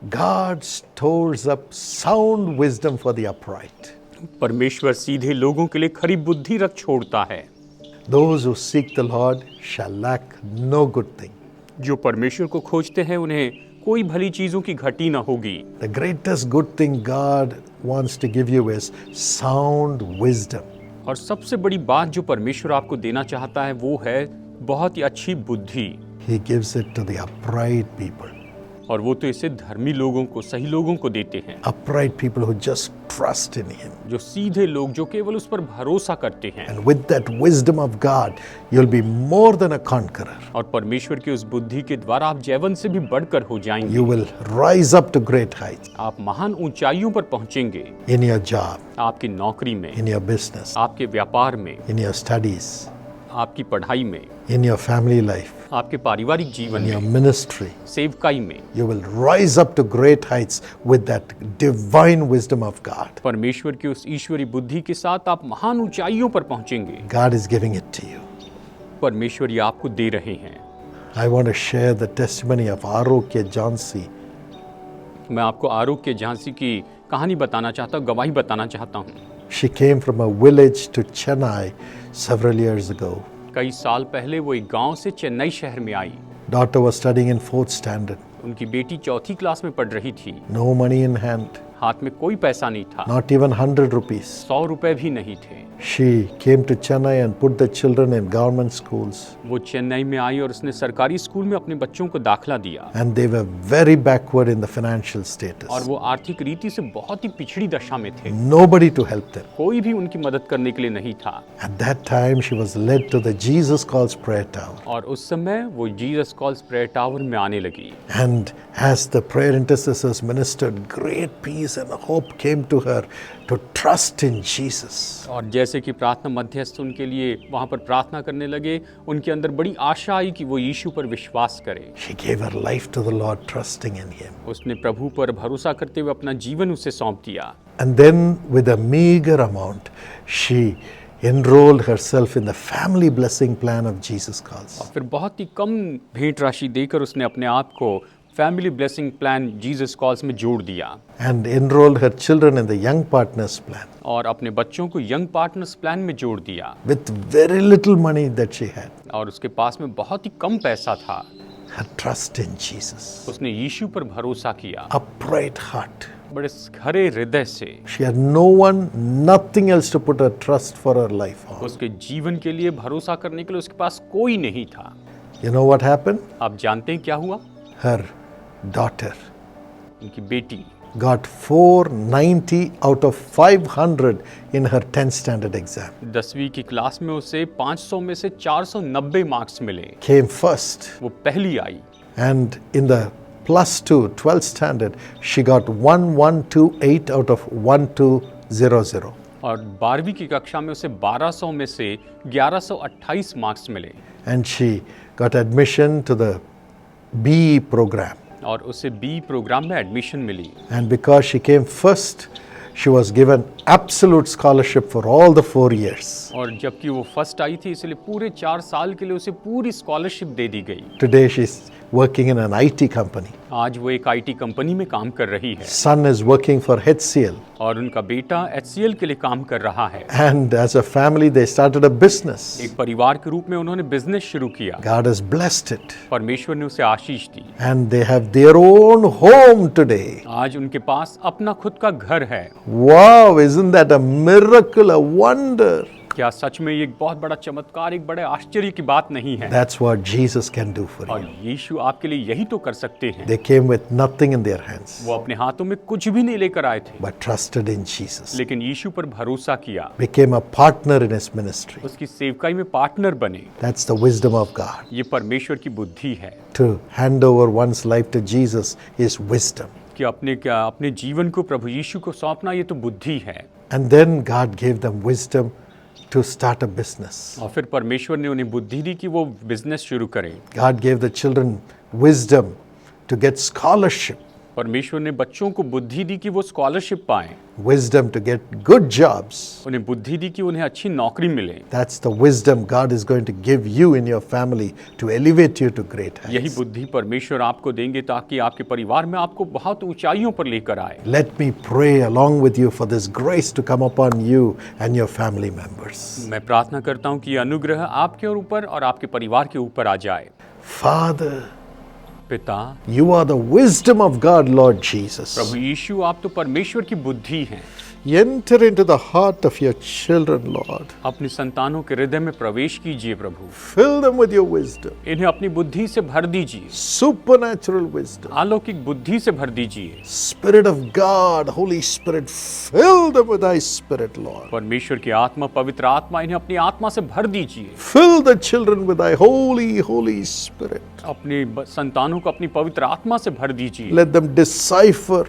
God stores up sound wisdom for the upright. परमेश्वर सीधे लोगों के लिए खरी बुद्धि रख छोड़ता है। Those who seek the Lord shall lack no good thing. जो परमेश्वर को खोजते हैं उन्हें कोई भली चीजों की घटी न होगी। The greatest good thing God wants to give you is sound wisdom. और सबसे बड़ी बात जो परमेश्वर आपको देना चाहता है वो है बहुत ही अच्छी बुद्धि। He gives it to the upright people. और वो तो इसे धर्मी लोगों को, सही लोगों को देते हैं। Upright people who just trust in Him. जो सीधे लोग, जो केवल उस पर भरोसा करते हैं। And with that wisdom of God, you'll be more than a conqueror. और परमेश्वर की उस बुद्धि के द्वारा आप जैवन से भी बढ़कर हो जाएंगे। You will rise up to great heights. आप महान ऊंचाइयों पर पहुंचेंगे। In your job, आपकी नौकरी में, in your business, आपके व्यापार में, in your studies, आपकी पढ़ाई में, in your family life, आपके पारिवारिक जीवन in your में, ministry. सेवकाई में। You will rise up to great heights with that divine wisdom of God. परमेश्वर की उस ईश्वरी बुद्धि के साथ आप महान ऊंचाइयों पर पहुंचेंगे। God is giving it to you. परमेश्वर ये आपको दे रहे हैं। I want to share the testimony of Arokya Jansi. मैं आपको आरोग्य झांसी की कहानी बताना चाहता हूँ, गवाही बताना चाहता हूँ। She came from a village to Chennai several years ago. कई साल पहले वो एक गांव से चेन्नई शहर में आई। Daughter was studying in 4th standard. उनकी बेटी चौथी क्लास में पढ़ रही थी। No money in hand, हाथ में कोई पैसा नहीं था, not even 100 rupees. 100 रुपए भी नहीं थे। She came to Chennai and put the children in government schools. वो चेन्नई में आई और उसने सरकारी स्कूल में अपने बच्चों को दाखिला दिया। And they were very backward in the financial और status. वो आर्थिक रीति से बहुत ही पिछड़ी दशा में थे। Nobody to help them. कोई भी उनकी मदद करने के लिए नहीं था। At that time, she was led to the Jesus Calls Prayer Tower. और उस समय वो जीसस कॉल्स प्रेयर टावर में आने लगी। And as the prayer intercessors ministered, great peace and hope came to her to trust in Jesus. और जैसे कि प्रार्थना मध्यस्थ उनके लिए वहाँ पर प्रार्थना करने लगे, उनके अंदर बड़ी आशा आई कि वो यीशु पर विश्वास करे। She gave her life to the Lord, trusting in Him. उसने प्रभु पर भरोसा करते हुए अपना जीवन उसे सौंप दिया। And then, with a meager amount, she enrolled herself in the family blessing plan of Jesus Calls. फिर बहुत ही कम भेंट राशि देकर उसने अपने आप को family blessing plan Jesus calls में जोड़ दिया। And enrolled her children in the Young Partners plan और अपने बच्चों को यंग पार्टनर्स प्लान में जोड़ दिया। with very little money that she had. और उसके पास में बहुत ही कम पैसा था। Her trust in Jesus. उसने यीशु पर भरोसा किया, Upright heart. बड़े खरे हृदय से। She had no one, nothing else to put her trust for her life on. उसके जीवन के लिए भरोसा करने के लिए उसके पास कोई नहीं था। You know what happened? आप जानते हैं क्या हुआ? Her daughter उनकी बेटी got 490 out of 500 in her 10th standard exam. 10वीं की क्लास में उसे 500 में से 490 मार्क्स मिले। Came first. वो पहली आई। And in the plus 2, 12th standard, she got 1128 out of 1200. और 12वीं की कक्षा में उसे 1200 में से 1128 मार्क्स मिले। And she got admission to the BE program. और उसे बी प्रोग्राम में एडमिशन मिली। And because she came first, she was given absolute scholarship for all the 4 years. और जबकि वो फर्स्ट आई थी इसलिए पूरे 4 साल के लिए उसे पूरी स्कॉलरशिप दे दी गई। Today she's working in an IT company. आज वो एक आईटी कंपनी में काम कर रही है। Son is working for HCL. और उनका बेटा HCL के लिए काम कर रहा है। And as a family, they started a business. एक परिवार के रूप में उन्होंने बिजनेस शुरू किया। God has blessed it. परमेश्वर ने उसे आशीष दी। And they have their own home today. आज उनके पास अपना खुद का घर है। Wow, isn't that a miracle, a wonder? क्या सच में ये एक बहुत बड़ा चमत्कार, एक बड़े आश्चर्य की बात नहीं है? That's what Jesus can do for और you. यीशु आपके लिए यही तो कर सकते हैं। They came with nothing in their hands, वो अपने हाथों में कुछ भी नहीं लेकर आए थे, but trusted in Jesus. लेकिन यीशु पर भरोसा किया, Became a partner in His ministry. उसकी सेवकाई में पार्टनर बने। That's the wisdom of God. ये परमेश्वर की बुद्धि है To hand over one's life to Jesus is wisdom. कि अपने जीवन को प्रभु यीशु को सौंपना, ये तो बुद्धि है। And then God gave them wisdom to start a business. और फिर परमेश्वर ने उन्हें बुद्धि दी कि वो बिजनेस शुरू करें। God gave the children wisdom to get scholarship. परमेश्वर ने बच्चों को बुद्धि दी कि वो स्कॉलरशिप पाएं, wisdom to get good jobs. उन्हें बुद्धि दी कि उन्हें अच्छी नौकरी मिले। That's the wisdom God is going to give you in your family to elevate you to great यही heights. बुद्धि परमेश्वर आपको देंगे ताकि आपके परिवार में आपको बहुत ऊंचाइयों पर लेकर आए। Let me pray along with you for this grace to come upon you and your family members. मैं प्रार्थना करता हूँ कि ये अनुग्रह आपके ऊपर और आपके परिवार के ऊपर आ जाए। Father, पिता, you are the wisdom of God, Lord Jesus. प्रभु यीशु, आप तो परमेश्वर की बुद्धि हैं। Enter into the heart of your children, Lord. अपनी संतानों के हृदय में प्रवेश कीजिए प्रभु, Fill them with your wisdom, इन्हें अपनी बुद्धि से भर दीजिए, supernatural wisdom. अलौकिक बुद्धि से भर दीजिए। Spirit of God, Holy Spirit, fill them with thy spirit, Lord. परमेश्वर की आत्मा, पवित्र आत्मा, इन्हें अपनी आत्मा से भर दीजिए। Fill the children with thy holy spirit. अपने संतानों को अपनी पवित्र आत्मा से भर दीजिए Let them decipher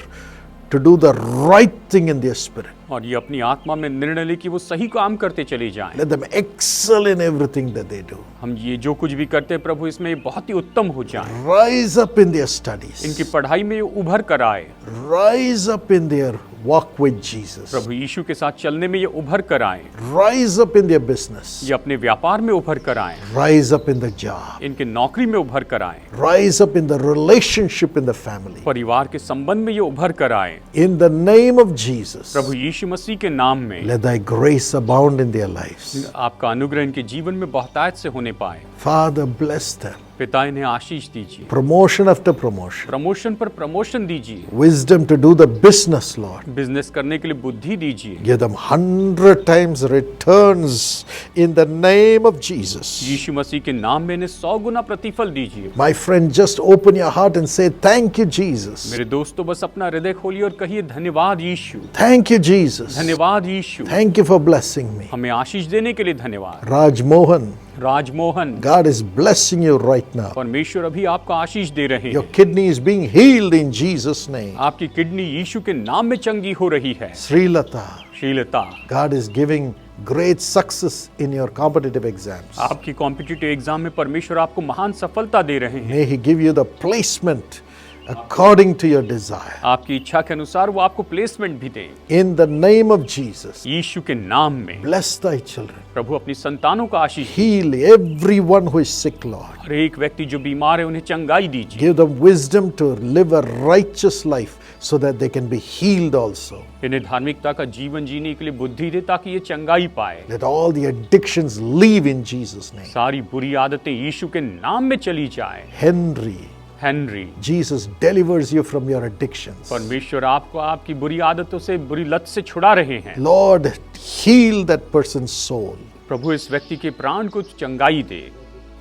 to do the right thing in their spirit. और ये अपनी आत्मा में निर्णय ले कि वो सही काम करते चले जाएं। Let them excel in everything that they do. हम ये जो कुछ भी करते हैं प्रभु, इसमें ये बहुत ही उत्तम हो जाए। Rise up in their studies. इनकी पढ़ाई में ये उभर कर आए। Rise up in their walk with Jesus. प्रभु यीशु के साथ चलने में ये उभर कर आए। Rise up in their business. ये अपने व्यापार में उभर कर आए। Rise up in the job. इनके नौकरी में उभर कर आए। Rise up in the relationship in the family. परिवार के संबंध में ये उभर कर आए। In the name of Jesus, प्रभु यीशु मसीह के नाम में let thy grace abound in their lives. आपका अनुग्रह इनके जीवन में बहुतायत से होने पाए। Father, bless them. पिता, इन्हें आशीष दीजिए। Promotion after promotion. प्रमोशन पर प्रमोशन दीजिए। Wisdom to do the business, Lord. Business करने के लिए बुद्धि दीजिए। Give them 100 times returns in the name of Jesus. यीशु मसीह के नाम में इन्हें 100 गुना प्रतिफल दीजिए। My friend, just open your heart and say, thank you, Jesus. मेरे दोस्तों, बस अपना हृदय खोलिए और कहिए, धन्यवाद यीशु, Thank you, Jesus. धन्यवाद यीशु, Thank you for blessing me. हमें आशीष देने के लिए धन्यवाद। Raj Mohan, Rajmohan, God is blessing you right now. परमेश्वर अभी आपको आशीष दे रहे Your हैं। kidney is being healed in Jesus' name. आपकी किडनी यीशु के नाम में चंगी हो रही है। Srilata, Srilata, God is giving great success in your competitive exams. आपकी कॉम्पिटिटिव एग्जाम में परमेश्वर आपको महान सफलता दे रहे हैं। May He give you the placement according to your desire. आपकी इच्छा के अनुसार वो आपको प्लेसमेंट भी दें। In the name of Jesus, यीशु के नाम में bless thy children. प्रभु अपनी संतानों का आशीष दे। Heal everyone who is sick, Lord. हर एक व्यक्ति जो बीमार है उन्हें चंगाई दीजिए। Give them wisdom to live a righteous life so that they can be healed also. इन्हें धार्मिकता का जीवन जीने के लिए बुद्धि दे ताकि ये चंगाई पाए। Let all the addictions leave in Jesus' name. सारी बुरी आदतें यीशु के नाम में चली जाए। Henry, Henry, Jesus delivers you from your addictions. परमेश्वर आपको आपकी बुरी आदतों से, बुरी लत से छुड़ा रहे हैं। Lord, heal that person's soul. प्रभु इस व्यक्ति के प्राण को चंगाई दे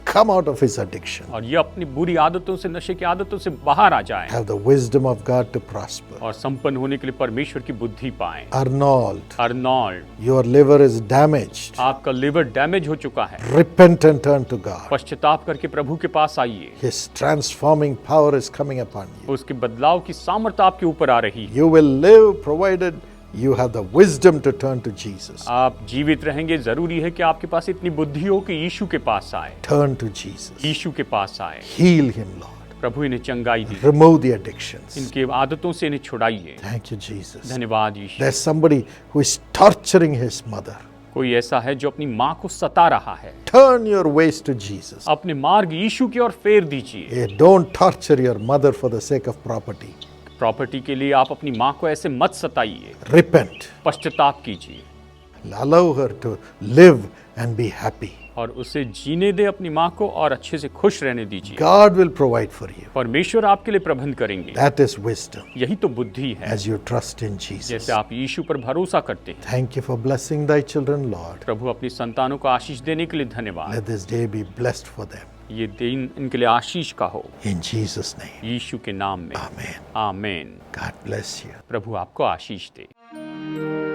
Come out of his addiction. और ये अपनी बुरी आदतों से, नशे की आदतों से बाहर आ जाए Have the wisdom of God to prosper. और संपन्न होने के लिए परमेश्वर की बुद्धि पाए। Arnold, Arnold, your liver is damaged. आपका लिवर डैमेज हो चुका है। Repent and turn to God. पश्चाताप करके प्रभु के पास आइए। His transforming power is coming upon you. उसके बदलाव की सामर्थ आपके ऊपर आ रही है। You will live provided you have the wisdom to turn to Jesus. आप जीवित रहेंगे, जरूरी है कि आपके पास इतनी बुद्धि हो कि यीशु के पास आए। Turn to Jesus. यीशु के पास आए। Heal him, Lord. प्रभु इन्हें चंगाई दी, Remove the addictions. इनके आदतों से इन्हें छुड़ाइए। Thank you, Jesus. धन्यवाद यीशु। There's somebody who is torturing his mother. कोई ऐसा है जो अपनी माँ को सता रहा है। Turn your ways to Jesus. अपने मार्ग यीशु की ओर फेर दीजिए। Don't torture your mother for the sake of property. Property के लिए आप अपनी माँ को ऐसे मत सताइए। Repent. पश्चाताप कीजिए Allow her to live and be happy. और उसे जीने दे अपनी माँ को और अच्छे से खुश रहने दीजिए। God will provide for you. परमेश्वर आपके लिए प्रबंध करेंगे। That is wisdom यही तो बुद्धि है, as you trust in Jesus. जैसे आप यीशु पर भरोसा करते हैं। Thank you for blessing thy children, Lord. प्रभु अपनी संतानों को आशीष देने के लिए धन्यवाद। Let this day be blessed for them. ये दिन इनके लिए आशीष का हो, In Jesus' name. यीशु के नाम में। Amen. आमीन। God bless you. प्रभु आपको आशीष दे।